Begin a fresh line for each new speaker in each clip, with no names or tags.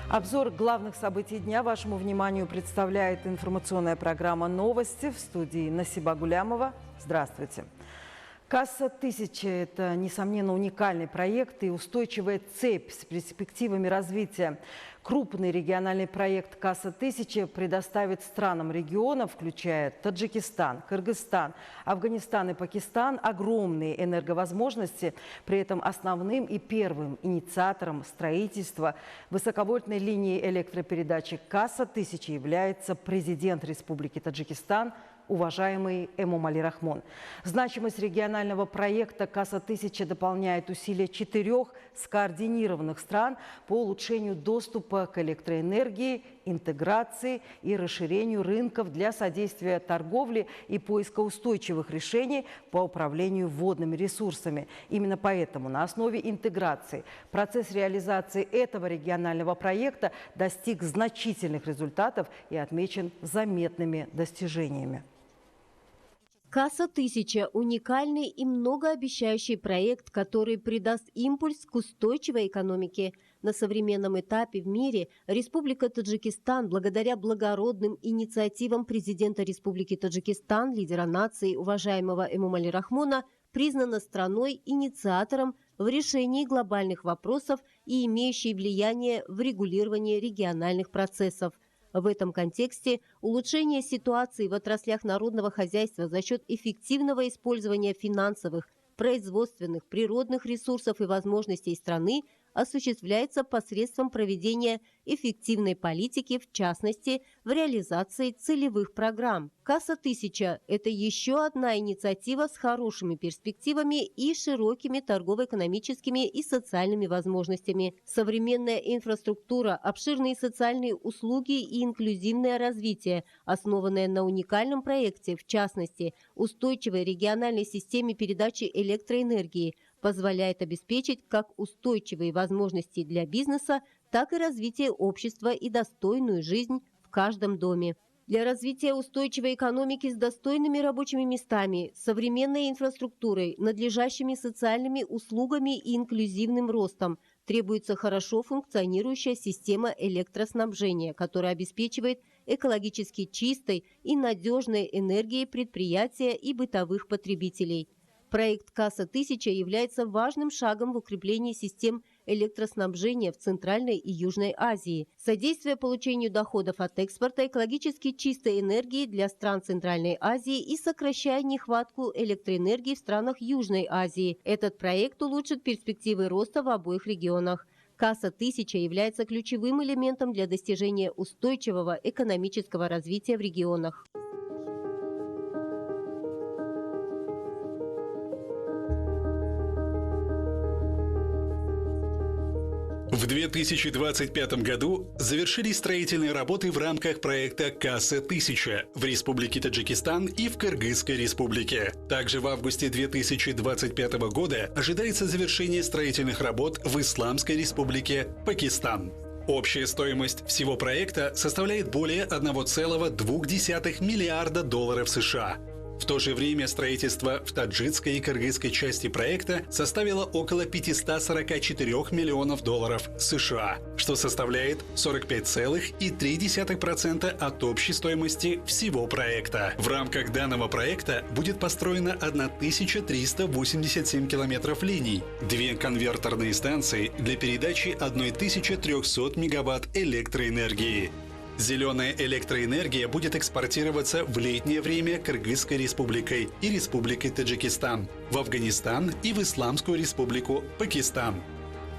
Обзор главных событий дня вашему вниманию представляет информационная программа «Новости» в студии Насиба Гулямова. Здравствуйте. Касса-1000 – это, несомненно, уникальный проект и устойчивая цепь с перспективами развития. Крупный региональный проект Касса-1000 предоставит странам региона, включая Таджикистан, Кыргызстан, Афганистан и Пакистан, огромные энерговозможности. При этом основным и первым инициатором строительства высоковольтной линии электропередачи Касса-1000 является президент Республики Таджикистан, уважаемый Эмомали Рахмон. Значимость регионального проекта Касса-1000 дополняет усилия 4 скоординированных стран по улучшению доступа к электроэнергии, интеграции и расширению рынков для содействия торговле и поиска устойчивых решений по управлению водными ресурсами. Именно поэтому на основе интеграции процесс реализации этого регионального проекта достиг значительных результатов и отмечен заметными достижениями.
Касса-1000 – уникальный и многообещающий проект, который придаст импульс к устойчивой экономике. На современном этапе в мире Республика Таджикистан, благодаря благородным инициативам президента Республики Таджикистан, лидера нации, уважаемого Эмомали Рахмона, признана страной-инициатором в решении глобальных вопросов и имеющей влияние в регулировании региональных процессов. В этом контексте улучшение ситуации в отраслях народного хозяйства за счет эффективного использования финансовых, производственных, природных ресурсов и возможностей страны осуществляется посредством проведения эффективной политики, в частности, в реализации целевых программ. Касса-1000 – это еще одна инициатива с хорошими перспективами и широкими торгово-экономическими и социальными возможностями. Современная инфраструктура, обширные социальные услуги и инклюзивное развитие, основанное на уникальном проекте, в частности, устойчивой региональной системе передачи электроэнергии, позволяет обеспечить как устойчивые возможности для бизнеса, так и развитие общества и достойную жизнь в каждом доме. Для развития устойчивой экономики с достойными рабочими местами, современной инфраструктурой, надлежащими социальными услугами и инклюзивным ростом требуется хорошо функционирующая система электроснабжения, которая обеспечивает экологически чистой и надежной энергией предприятия и бытовых потребителей. Проект Касса-1000 является важным шагом в укреплении систем электроснабжения в Центральной и Южной Азии, содействуя получению доходов от экспорта экологически чистой энергии для стран Центральной Азии и сокращая нехватку электроэнергии в странах Южной Азии. Этот проект улучшит перспективы роста в обоих регионах. Касса-1000 является ключевым элементом для достижения устойчивого экономического развития в регионах.
В 2025 году завершились строительные работы в рамках проекта Касса-1000 в Республике Таджикистан и в Кыргызской республике. Также в августе 2025 года ожидается завершение строительных работ в Исламской республике Пакистан. Общая стоимость всего проекта составляет более 1,2 миллиарда долларов США. В то же время строительство в таджикской и кыргызской части проекта составило около 544 миллионов долларов США, что составляет 45,3% от общей стоимости всего проекта. В рамках данного проекта будет построено 1387 километров линий, 2 конверторные станции для передачи 1300 мегаватт электроэнергии. Зеленая электроэнергия будет экспортироваться в летнее время Кыргызской республикой и Республикой Таджикистан, в Афганистан и в Исламскую республику Пакистан.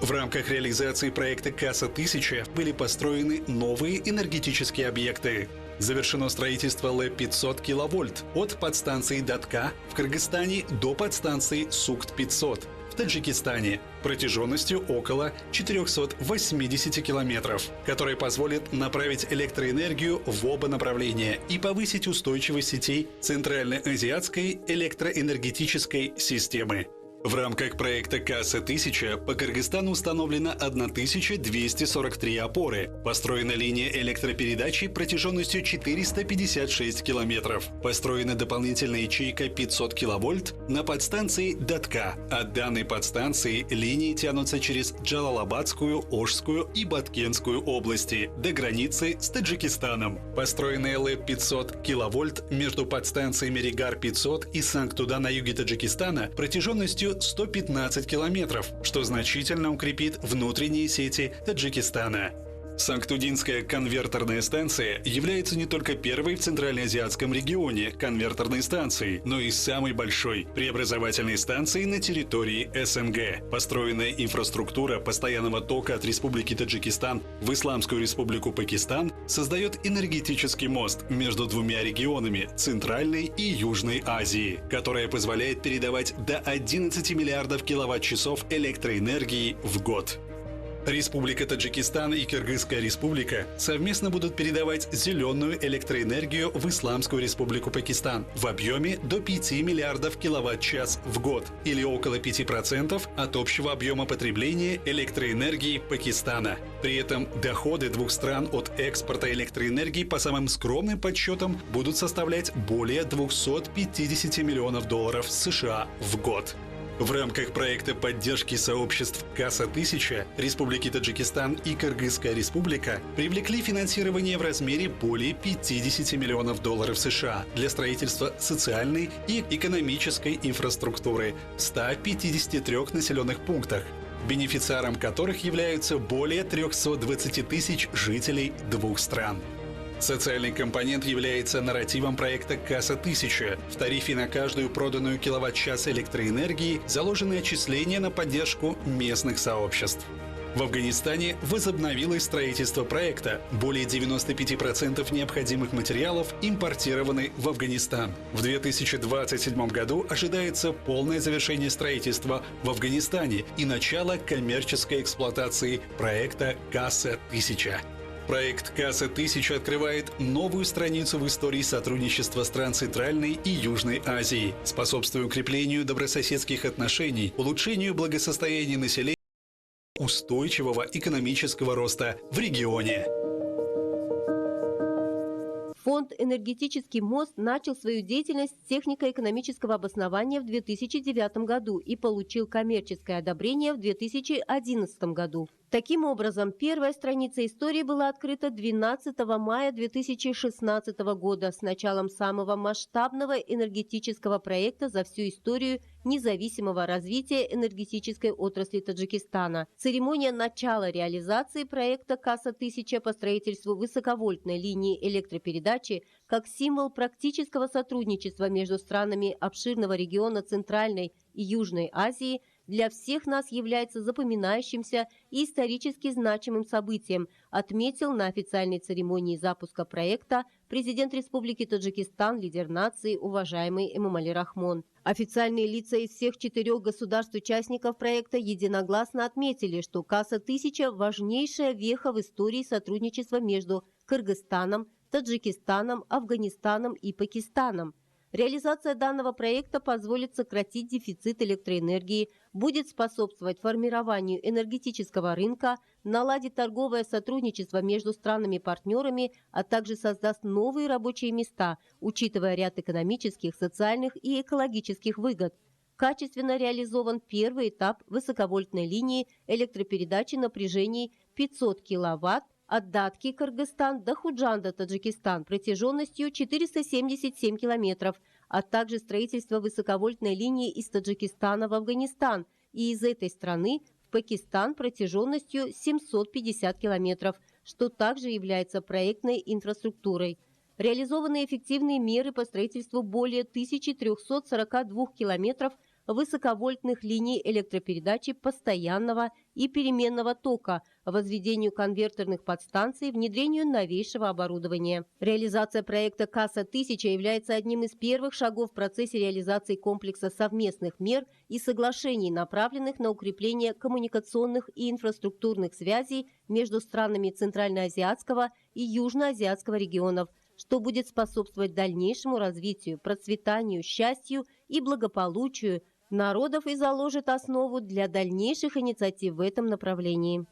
В рамках реализации проекта Касса-1000 были построены новые энергетические объекты. Завершено строительство ЛЭП-500 киловольт от подстанции Датка в Кыргызстане до подстанции Сукт-500 в Таджикистане протяженностью около 480 километров, которые позволят направить электроэнергию в оба направления и повысить устойчивость сетей Центральноазиатской электроэнергетической системы. В рамках проекта «Касса-1000» по Кыргызстану установлено 1243 опоры. Построена линия электропередачи протяженностью 456 километров. Построена дополнительная ячейка 500 киловольт на подстанции Датка. От данной подстанции линии тянутся через Джалалабадскую, Ошскую и Баткенскую области до границы с Таджикистаном. Построена ЛЭП-500 киловольт между подстанциями Регар-500 и Санктуда на юге Таджикистана протяженностью 115 километров, что значительно укрепит внутренние сети Таджикистана. Санктудинская конверторная станция является не только первой в Центральноазиатском регионе конверторной станцией, но и самой большой преобразовательной станцией на территории СНГ. Построенная инфраструктура постоянного тока от Республики Таджикистан в Исламскую Республику Пакистан создает энергетический мост между двумя регионами Центральной и Южной Азии, которая позволяет передавать до 11 миллиардов киловатт-часов электроэнергии в год. Республика Таджикистан и Кыргызская республика совместно будут передавать зеленую электроэнергию в Исламскую Республику Пакистан в объеме до 5 миллиардов киловатт-час в год, или около 5% от общего объема потребления электроэнергии Пакистана. При этом доходы двух стран от экспорта электроэнергии по самым скромным подсчетам будут составлять более 250 миллионов долларов США в год. В рамках проекта поддержки сообществ «Касса-1000» Республики Таджикистан и Кыргызская республика привлекли финансирование в размере более 50 миллионов долларов США для строительства социальной и экономической инфраструктуры в 153 населенных пунктах, бенефициаром которых являются более 320 тысяч жителей двух стран. Социальный компонент является нарративом проекта «Касса-1000». В тарифе на каждую проданную киловатт-час электроэнергии заложены отчисления на поддержку местных сообществ. В Афганистане возобновилось строительство проекта. Более 95% необходимых материалов импортированы в Афганистан. В 2027 году ожидается полное завершение строительства в Афганистане и начало коммерческой эксплуатации проекта «Касса-1000». Проект «Касса-1000» открывает новую страницу в истории сотрудничества стран Центральной и Южной Азии, способствуя укреплению добрососедских отношений, улучшению благосостояния населения и устойчивого экономического роста в регионе.
Фонд «Энергетический мост» начал свою деятельность с технико-экономического обоснования в 2009 году и получил коммерческое одобрение в 2011 году. Таким образом, первая страница истории была открыта 12 мая 2016 года с началом самого масштабного энергетического проекта за всю историю независимого развития энергетической отрасли Таджикистана. Церемония начала реализации проекта «Касса-1000» по строительству высоковольтной линии электропередачи как символ практического сотрудничества между странами обширного региона Центральной и Южной Азии для всех нас является запоминающимся и исторически значимым событием, отметил на официальной церемонии запуска проекта президент Республики Таджикистан, лидер нации, уважаемый Эмомали Рахмон. Официальные лица из всех 4 государств-участников проекта единогласно отметили, что «Касса-1000» – важнейшая веха в истории сотрудничества между Кыргызстаном, Таджикистаном, Афганистаном и Пакистаном. Реализация данного проекта позволит сократить дефицит электроэнергии, будет способствовать формированию энергетического рынка, наладит торговое сотрудничество между странами-партнерами, а также создаст новые рабочие места, учитывая ряд экономических, социальных и экологических выгод. Качественно реализован первый этап высоковольтной линии электропередачи напряжений 500 кВт от Датки, Кыргызстан, до Худжанда, Таджикистан, протяженностью 477 километров, а также строительство высоковольтной линии из Таджикистана в Афганистан и из этой страны в Пакистан протяженностью 750 километров, что также является проектной инфраструктурой. Реализованы эффективные меры по строительству более 1342 километров высоковольтных линий электропередачи постоянного и переменного тока, возведению конвертерных подстанций, внедрению новейшего оборудования. Реализация проекта «Касса-1000» является одним из первых шагов в процессе реализации комплекса совместных мер и соглашений, направленных на укрепление коммуникационных и инфраструктурных связей между странами Центральноазиатского и Южноазиатского регионов, что будет способствовать дальнейшему развитию, процветанию, счастью и благополучию народов и заложит основу для дальнейших инициатив в этом направлении.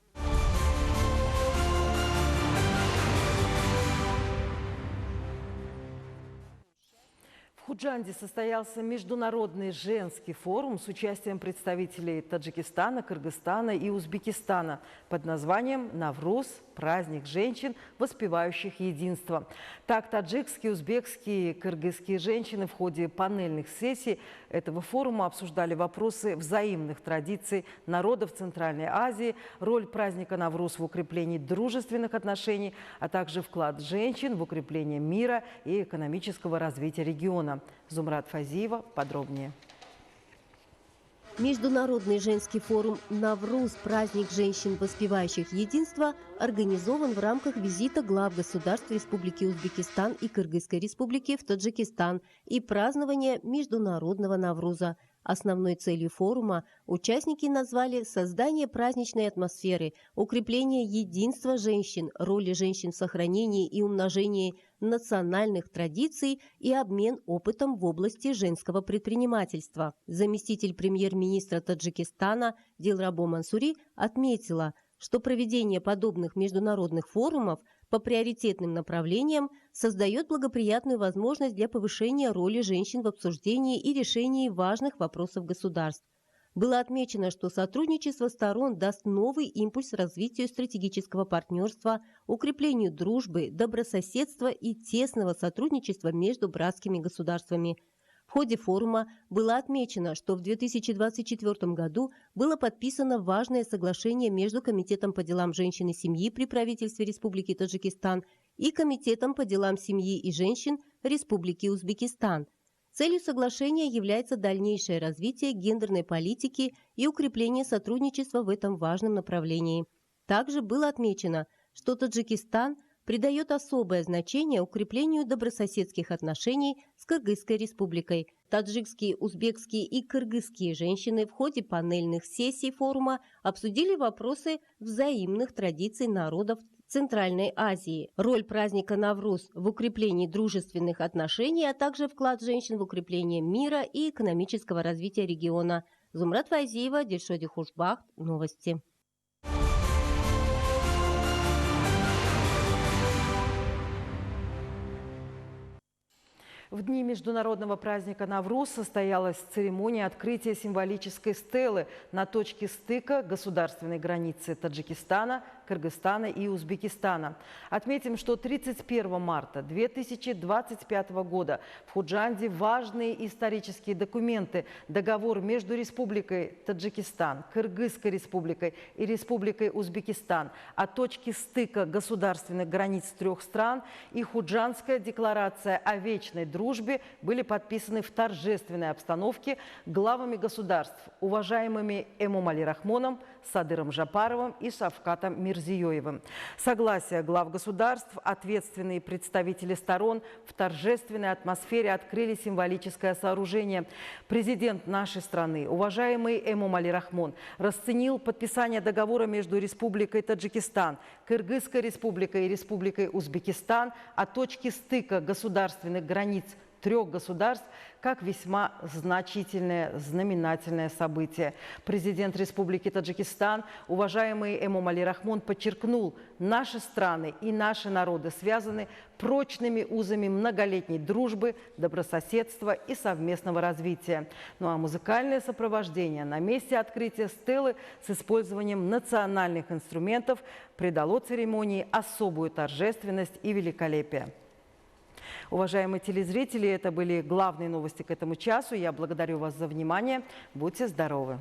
В Худжанде состоялся международный женский форум с участием представителей Таджикистана, Кыргызстана и Узбекистана под названием «Навруз. Праздник женщин, воспевающих единство». Так, таджикские, узбекские и кыргызские женщины в ходе панельных сессий этого форума обсуждали вопросы взаимных традиций народов Центральной Азии, роль праздника Навруз в укреплении дружественных отношений, а также вклад женщин в укрепление мира и экономического развития региона. Зумрат Фазиева подробнее.
Международный женский форум «Навруз. Праздник женщин, воспевающих единство» организован в рамках визита глав государств Республики Узбекистан и Кыргызской Республики в Таджикистан и празднования Международного Навруза. Основной целью форума участники назвали создание праздничной атмосферы, укрепление единства женщин, роли женщин в сохранении и умножении национальных традиций и обмен опытом в области женского предпринимательства. Заместитель премьер-министра Таджикистана Дилрабо Мансури отметила, что проведение подобных международных форумов по приоритетным направлениям создает благоприятную возможность для повышения роли женщин в обсуждении и решении важных вопросов государств. Было отмечено, что сотрудничество сторон даст новый импульс развитию стратегического партнерства, укреплению дружбы, добрососедства и тесного сотрудничества между братскими государствами. В ходе форума было отмечено, что в 2024 году было подписано важное соглашение между Комитетом по делам женщин и семьи при правительстве Республики Таджикистан и Комитетом по делам семьи и женщин Республики Узбекистан. Целью соглашения является дальнейшее развитие гендерной политики и укрепление сотрудничества в этом важном направлении. Также было отмечено, что Таджикистан придает особое значение укреплению добрососедских отношений с Кыргызской республикой. Таджикские, узбекские и кыргызские женщины в ходе панельных сессий форума обсудили вопросы взаимных традиций народов Центральной Азии, роль праздника Навруз в укреплении дружественных отношений, а также вклад женщин в укрепление мира и экономического развития региона. Зумрат Фазиева, Дильшоди Хушбахт. Новости.
В дни международного праздника Навруз состоялась церемония открытия символической стелы на точке стыка государственной границы Таджикистана, Кыргызстана и Узбекистана. Отметим, что 31 марта 2025 года в Худжанде важные исторические документы, договор между Республикой Таджикистан, Кыргызской республикой и Республикой Узбекистан о точке стыка государственных границ трех стран и Худжандская декларация о вечной дружбе были подписаны в торжественной обстановке главами государств, уважаемыми Эмомали Рахмоном, Садыром Жапаровым и Шавкатом Мирзиёевым. Согласие глав государств, ответственные представители сторон в торжественной атмосфере открыли символическое сооружение. Президент нашей страны, уважаемый Эмомали Рахмон, расценил подписание договора между Республикой Таджикистан, Кыргызской республикой и Республикой Узбекистан о точке стыка государственных границ трех государств как весьма значительное, знаменательное событие. Президент Республики Таджикистан, уважаемый Эмомали Рахмон, подчеркнул, наши страны и наши народы связаны прочными узами многолетней дружбы, добрососедства и совместного развития. Ну а музыкальное сопровождение на месте открытия стелы с использованием национальных инструментов придало церемонии особую торжественность и великолепие. Уважаемые телезрители, это были главные новости к этому часу. Я благодарю вас за внимание. Будьте здоровы!